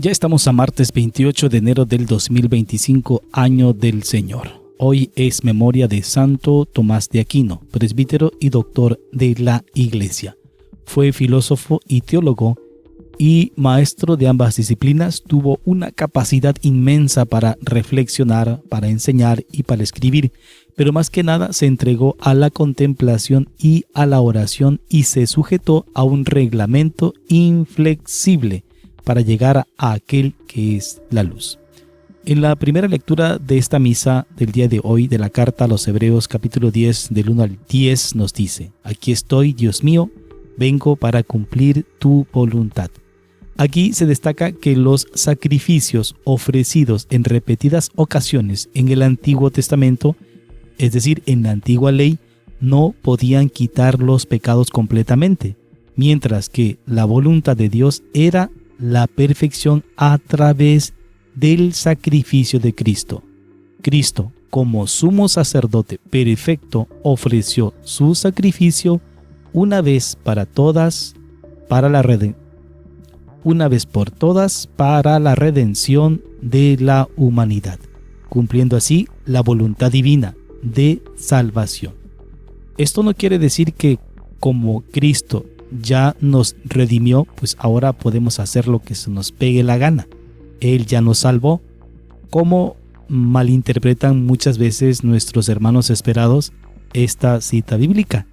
Ya estamos a martes 28 de enero del 2025, año del Señor. Hoy es memoria de Santo Tomás de Aquino, presbítero y doctor de la Iglesia. Fue filósofo y teólogo y maestro de ambas disciplinas. Tuvo una capacidad inmensa para reflexionar, para enseñar y para escribir, pero más que nada se entregó a la contemplación y a la oración y se sujetó a un reglamento inflexible para llegar a aquel que es la luz. En la primera lectura de esta misa del día de hoy de la carta a los Hebreos capítulo 10 del 1 al 10 nos dice: Aquí estoy, Dios mío, vengo para cumplir tu voluntad. Aquí se destaca que los sacrificios ofrecidos en repetidas ocasiones en el Antiguo Testamento, es decir, en la antigua ley, no podían quitar los pecados completamente, mientras que la voluntad de Dios era la perfección a través del sacrificio de Cristo. Cristo, como sumo sacerdote perfecto, ofreció su sacrificio una vez por todas para la redención de la humanidad, cumpliendo así la voluntad divina de salvación. Esto no quiere decir que como Cristo ya nos redimió, pues ahora podemos hacer lo que se nos pegue la gana. Él ya nos salvó, como malinterpretan muchas veces nuestros hermanos esperados esta cita bíblica.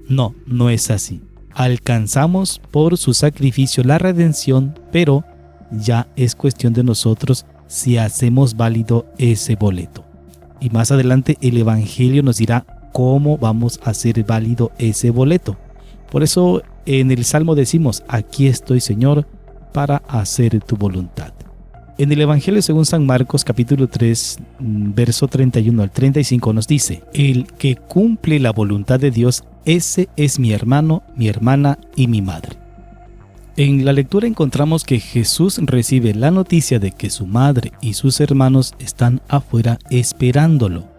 No, no es así. Alcanzamos por su sacrificio la redención, pero ya es cuestión de nosotros si hacemos válido ese boleto. Y más adelante el Evangelio nos dirá cómo vamos a hacer válido ese boleto. Por eso en el Salmo decimos: aquí estoy, Señor, para hacer tu voluntad. En el Evangelio según San Marcos capítulo 3, verso 31 al 35 nos dice: el que cumple la voluntad de Dios, ese es mi hermano, mi hermana y mi madre. En la lectura encontramos que Jesús recibe la noticia de que su madre y sus hermanos están afuera esperándolo.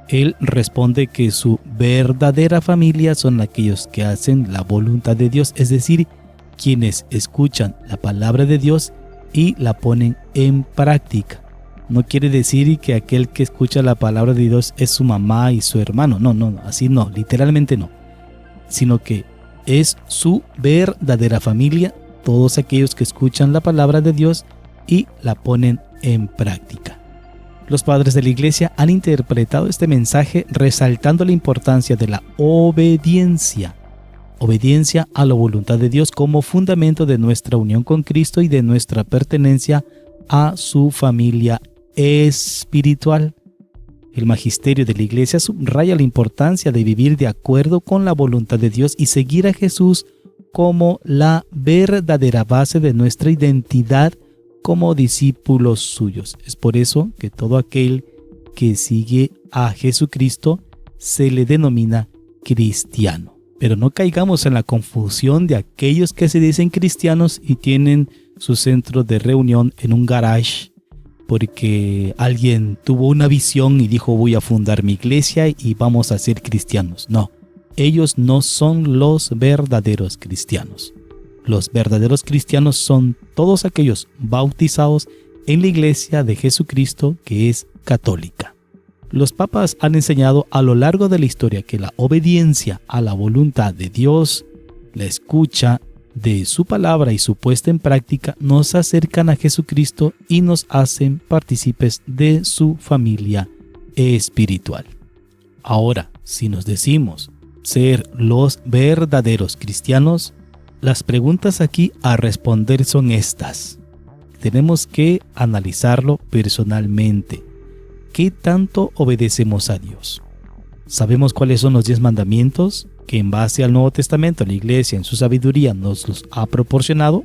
Él responde que su verdadera familia son aquellos que hacen la voluntad de Dios, es decir, quienes escuchan la palabra de Dios y la ponen en práctica. No quiere decir que aquel que escucha la palabra de Dios es su mamá y su hermano. No, así no, literalmente no. Sino que es su verdadera familia, todos aquellos que escuchan la palabra de Dios y la ponen en práctica. Los padres de la Iglesia han interpretado este mensaje resaltando la importancia de la obediencia a la voluntad de Dios como fundamento de nuestra unión con Cristo y de nuestra pertenencia a su familia espiritual. El magisterio de la Iglesia subraya la importancia de vivir de acuerdo con la voluntad de Dios y seguir a Jesús como la verdadera base de nuestra identidad como discípulos suyos. Es por eso que todo aquel que sigue a Jesucristo se le denomina cristiano. Pero no caigamos en la confusión de aquellos que se dicen cristianos y tienen su centro de reunión en un garage porque alguien tuvo una visión y dijo: voy a fundar mi iglesia y vamos a ser cristianos. No, ellos no son los verdaderos cristianos. Los verdaderos cristianos son todos aquellos bautizados en la Iglesia de Jesucristo, que es católica. Los papas han enseñado a lo largo de la historia que la obediencia a la voluntad de Dios, la escucha de su palabra y su puesta en práctica nos acercan a Jesucristo y nos hacen partícipes de su familia espiritual. Ahora, si nos decimos ser los verdaderos cristianos, las preguntas aquí a responder son estas. Tenemos que analizarlo personalmente. ¿Qué tanto obedecemos a Dios? ¿Sabemos cuáles son los 10 mandamientos que en base al Nuevo Testamento la Iglesia en su sabiduría nos los ha proporcionado?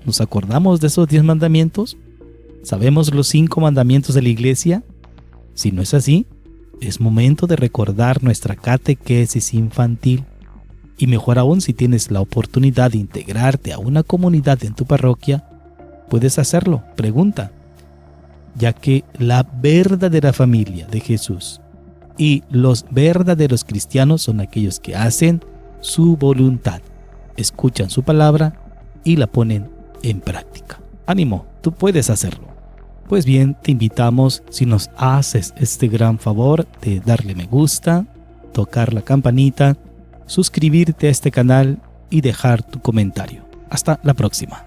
¿Nos acordamos de esos 10 mandamientos? ¿Sabemos los 5 mandamientos de la Iglesia? Si no es así, es momento de recordar nuestra catequesis infantil. Y mejor aún, si tienes la oportunidad de integrarte a una comunidad en tu parroquia, puedes hacerlo. Pregunta, ya que la verdadera familia de Jesús y los verdaderos cristianos son aquellos que hacen su voluntad, escuchan su palabra y la ponen en práctica. Ánimo, tú puedes hacerlo. Pues bien, te invitamos, si nos haces este gran favor, de darle me gusta, tocar la campanita, suscribirte a este canal y dejar tu comentario. Hasta la próxima.